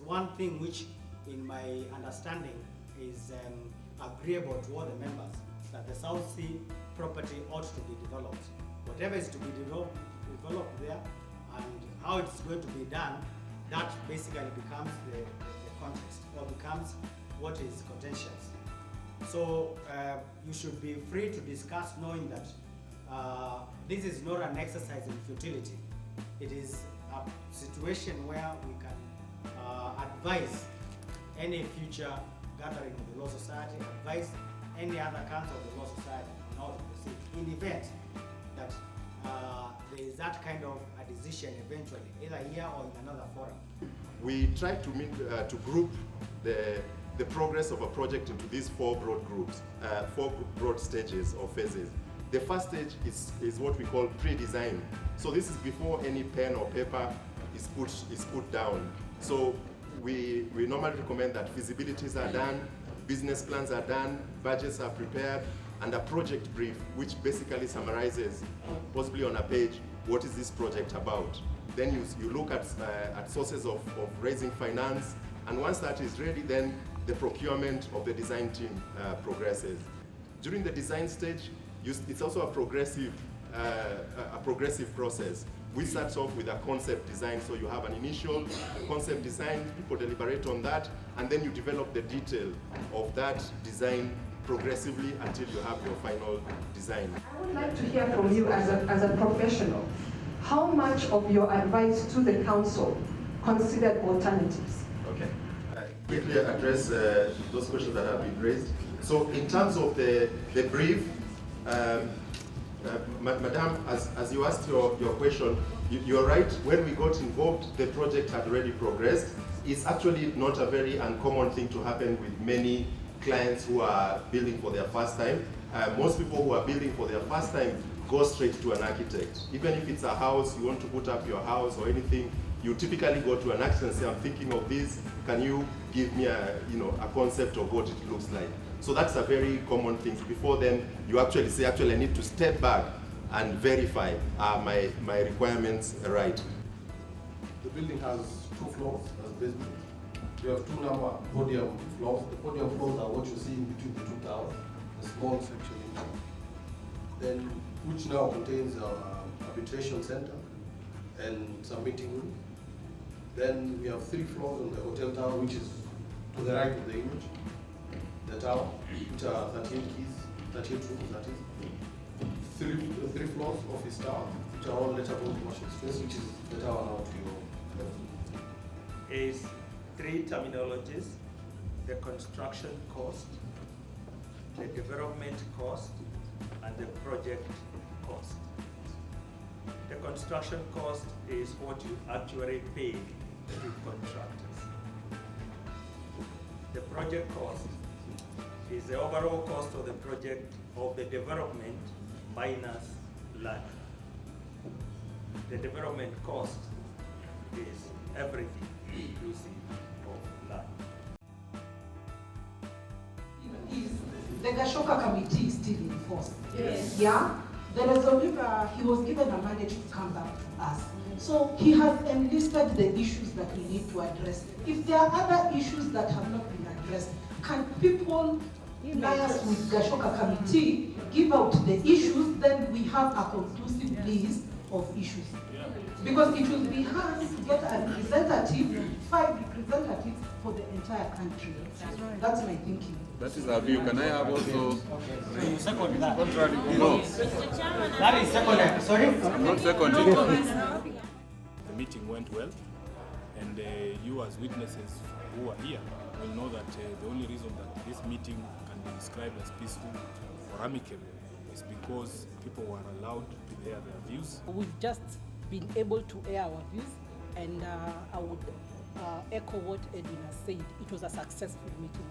one thing which, in my understanding, is agreeable to all the members, that the South Sea property ought to be developed. Whatever is to be developed there and how it's going to be done, that basically becomes the context, or becomes what is contentious. So you should be free to discuss, knowing that this is not an exercise in futility. It is a situation where we can advise any future gathering of the Law Society, advise any other council of the Law Society on how to proceed in the event that there is that kind of a decision eventually, either here or in another forum. We try to group the progress of a project into these four broad stages or phases. The first stage is what we call pre-design. So this is before any pen or paper is put down. So we normally recommend that feasibilities are done, business plans are done, budgets are prepared, and a project brief, which basically summarizes, possibly on a page, what is this project about. Then you look at sources of raising finance, and once that is ready, then the procurement of the design team progresses. During the design stage, it's also a progressive process. We start off with a concept design, so you have an initial concept design, people deliberate on that, and then you develop the detail of that design progressively until you have your final design. I would like to hear from you as a professional. How much of your advice to the council considered alternatives? Okay. Quickly address those questions that have been raised. So in terms of the brief, Madam, as you asked your question, you're right. When we got involved, the project had already progressed. It's actually not a very uncommon thing to happen with many clients who are building for their first time. Most people who are building for their first time go straight to an architect. Even if it's a house, you want to put up your house or anything, you typically go to an architect and say, I'm thinking of this, can you give me a concept of what it looks like? So that's a very common thing. Before then, you actually say, I need to step back and verify my requirements right. The building has 2 floors as basement. We have 2 number podium floors. The podium floors are what you see in between the 2 towers, the small section in then, which now contains our arbitration center and some meeting room. Then we have 3 floors on the hotel tower, which is to the right of the image. The tower, which are 38 keys, 38 rooms, that is. 3 floors office tower, which are all lettable commercial space, which is the tower now to your left. Is 3 terminologies: the construction cost, the development cost, and the project cost. The construction cost is what you actually pay to contractors. The project cost is the overall cost of the project, of the development minus land. The development cost is everything inclusive of land. Is the Gashoka committee is still in force? Yes. Yeah? The resolution, he was given a mandate to come back to us. So he has enlisted the issues that we need to address. If there are other issues that have not been addressed, can people liaise with Gashoka committee, give out the issues, then we have a conclusive list of issues. Because it will be hard to get a representative, 5 representatives for the entire country. That's my thinking. That is our view. Can I have also... So you second that? No. That is second. Sorry? I'm not seconding. The meeting went well, and you as witnesses who are here will know that the only reason that this meeting can be described as peaceful or amicable is because people were allowed to air their views. We've just been able to air our views, and I would echo what Edwin has said. It was a successful meeting.